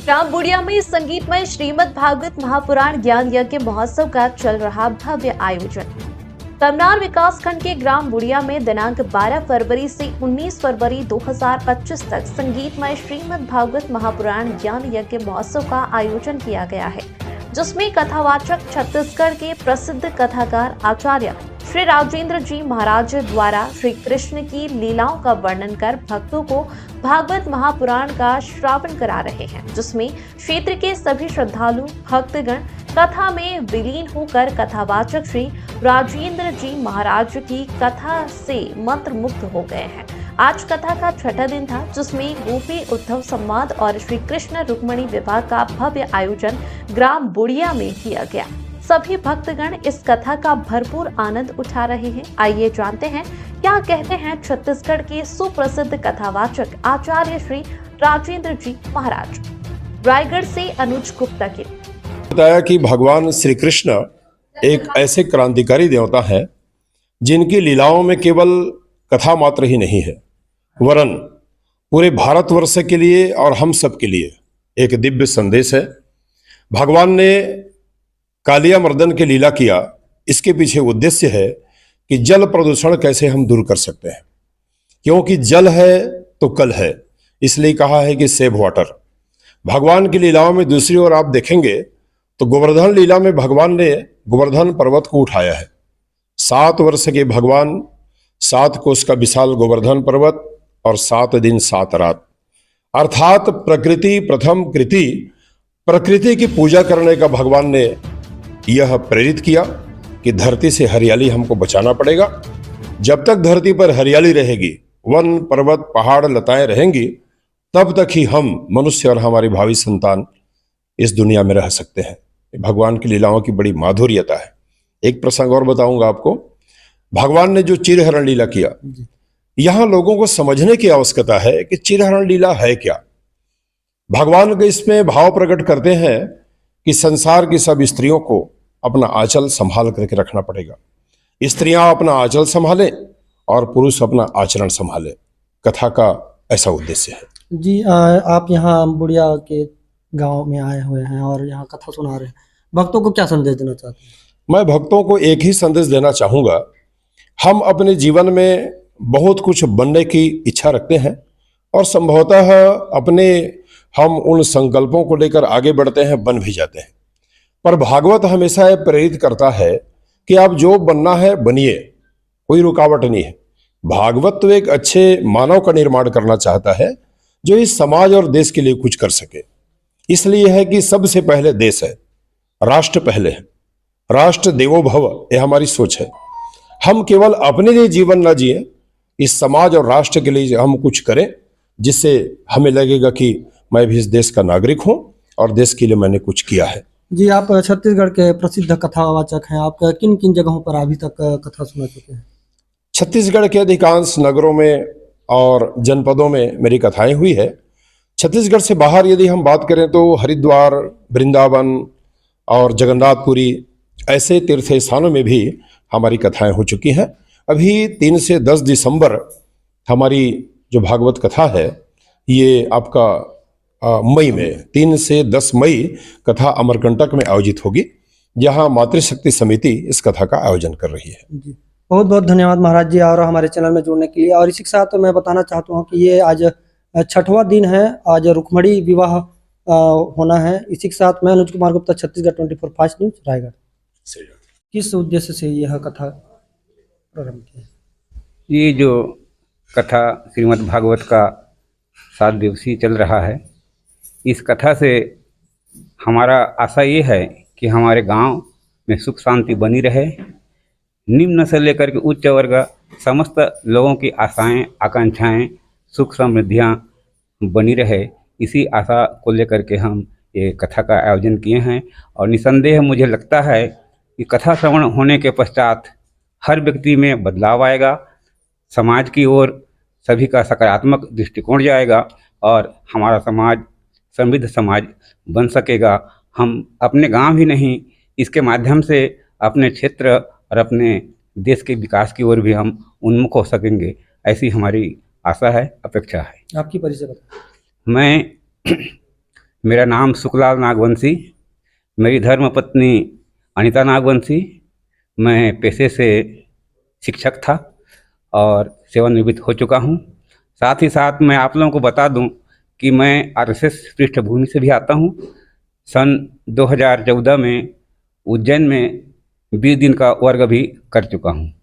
ग्राम बुढ़िया में संगीतमय श्रीमद् भागवत महापुराण ज्ञान यज्ञ महोत्सव का चल रहा भव्य आयोजन। तमनार विकास खंड के ग्राम बुढ़िया में दिनांक 12 फरवरी से 19 फरवरी 2025 तक संगीतमय श्रीमद् भागवत महापुराण ज्ञान यज्ञ महोत्सव का आयोजन किया गया है, जिसमें कथावाचक छत्तीसगढ़ के प्रसिद्ध कथाकार आचार्य श्री राजेंद्र जी महाराज द्वारा श्री कृष्ण की लीलाओं का वर्णन कर भक्तों को भागवत महापुराण का श्रावण करा रहे हैं, जिसमें क्षेत्र के सभी श्रद्धालु भक्तगण कथा में विलीन होकर कथावाचक श्री राजेंद्र जी महाराज की कथा से मंत्रमुग्ध हो गए हैं। आज कथा का छठा दिन था, जिसमें गोपी उद्धव संवाद और श्री कृष्ण रुक्मिणी विवाह का भव्य आयोजन ग्राम बुढ़िया में किया गया। सभी भक्तगण इस कथा का भरपूर आनंद उठा रहे हैं। आइए जानते हैं क्या कहते हैं छत्तीसगढ़ के सुप्रसिद्ध कथावाचक आचार्य श्री राजेंद्र जी महाराज। रायगढ़ से अनुज गुप्ता की बताया कि भगवान श्री कृष्ण एक ऐसे क्रांतिकारी देवता हैं जिनकी लीलाओं में केवल कथा मात्र ही नहीं है, वरन पूरे भारतवर्ष के लिए और हम सब के लिए एक दिव्य संदेश है। भगवान ने कालिया मर्दन की लीला किया, इसके पीछे उद्देश्य है कि जल प्रदूषण कैसे हम दूर कर सकते हैं, क्योंकि जल है तो कल है, इसलिए कहा है कि सेव वाटर। भगवान की लीलाओं में दूसरी ओर आप देखेंगे तो गोवर्धन लीला में भगवान ने गोवर्धन पर्वत को उठाया है। 7 वर्ष के भगवान 7 कोस का विशाल गोवर्धन पर्वत और 7 दिन 7 रात, अर्थात प्रकृति प्रथम कृति, प्रकृति की पूजा करने का भगवान ने यह प्रेरित किया कि धरती से हरियाली हमको बचाना पड़ेगा। जब तक धरती पर हरियाली रहेगी, वन पर्वत पहाड़ लताएं रहेंगी, तब तक ही हम मनुष्य और हमारी भावी संतान इस दुनिया में रह सकते हैं। भगवान की लीलाओं की बड़ी माधुर्यता है। एक प्रसंग और बताऊंगा आपको। भगवान ने जो चिरहरण लीला किया, यहां लोगों को समझने की आवश्यकता है कि चिरहरण लीला है क्या। भगवान के इसमें भाव प्रकट करते हैं कि संसार की सब स्त्रियों को अपना आंचल संभाल करके रखना पड़ेगा। स्त्रियां अपना आंचल संभालें और पुरुष अपना आचरण संभालें। कथा का ऐसा उद्देश्य है। जी, आप यहाँ बुढ़िया के गांव में आए हुए हैं और यहाँ कथा सुना रहे हैं, भक्तों को क्या संदेश देना चाहते हैं? मैं भक्तों को एक ही संदेश देना चाहूँगा। हम अपने जीवन में बहुत कुछ बनने की इच्छा रखते हैं और संभवतः हम उन संकल्पों को लेकर आगे बढ़ते हैं, बन भी जाते हैं। पर भागवत हमेशा प्रेरित करता है कि आप जो बनना है बनिए, कोई रुकावट नहीं है। भागवत तो एक अच्छे मानव का निर्माण करना चाहता है जो इस समाज और देश के लिए कुछ कर सके। इसलिए है कि सबसे पहले देश है, राष्ट्र पहले है, राष्ट्र देवो भव, यह हमारी सोच है। हम केवल अपने लिए जीवन न जिए, इस समाज और राष्ट्र के लिए हम कुछ करें, जिससे हमें लगेगा कि मैं भी इस देश का नागरिक हूं और देश के लिए मैंने कुछ किया है। जी, आप छत्तीसगढ़ के प्रसिद्ध कथावाचक हैं। आप किन किन जगहों पर अभी तक कथा सुना चुके हैं? छत्तीसगढ़ के अधिकांश नगरों में और जनपदों में मेरी कथाएं हुई है। छत्तीसगढ़ से बाहर यदि हम बात करें तो हरिद्वार, वृंदावन और जगन्नाथपुरी ऐसे तीर्थ स्थानों में भी हमारी कथाएं हो चुकी हैं। अभी 3 से 10 दिसंबर हमारी जो भागवत कथा है, ये आपका मई में 3 से 10 मई कथा अमरकंटक में आयोजित होगी, जहां मातृशक्ति समिति इस कथा का आयोजन कर रही है। जी, बहुत बहुत धन्यवाद महाराज जी और हमारे चैनल में जुड़ने के लिए। और इसी के साथ मैं बताना चाहता हूं कि ये आज 6वां दिन है, आज रुक्मिणी विवाह होना है। इसी के साथ मैं अनुज कुमार गुप्ता, छत्तीसगढ़ 24 फास्ट न्यूज, रायगढ़। किस उद्देश्य से यह कथा प्रारंभ की? ये जो कथा श्रीमद् भागवत का 7 दिवसीय चल रहा है, इस कथा से हमारा आशा ये है कि हमारे गांव में सुख शांति बनी रहे। निम्न से लेकर के उच्च वर्ग समस्त लोगों की आशाएं, आकांक्षाएं, सुख समृद्धियां बनी रहे, इसी आशा को लेकर के हम ये कथा का आयोजन किए हैं। और निसंदेह मुझे लगता है कि कथा श्रवण होने के पश्चात हर व्यक्ति में बदलाव आएगा, समाज की ओर सभी का सकारात्मक दृष्टिकोण जाएगा और हमारा समाज समृद्ध समाज बन सकेगा। हम अपने गांव ही नहीं, इसके माध्यम से अपने क्षेत्र और अपने देश के विकास की ओर भी हम उन्मुख हो सकेंगे, ऐसी हमारी आशा है, अपेक्षा है। आपकी परिचय बताएं। मैं मेरा नाम सुखलाल नागवंशी, मेरी धर्मपत्नी अनीता नागवंशी। मैं पेशे से शिक्षक था और सेवानिवृत्त हो चुका हूँ। साथ ही साथ मैं आप लोगों को बता दूं कि मैं आरएसएस पृष्ठभूमि से भी आता हूँ। सन 2014 में उज्जैन में 20 दिन का वर्ग भी कर चुका हूँ।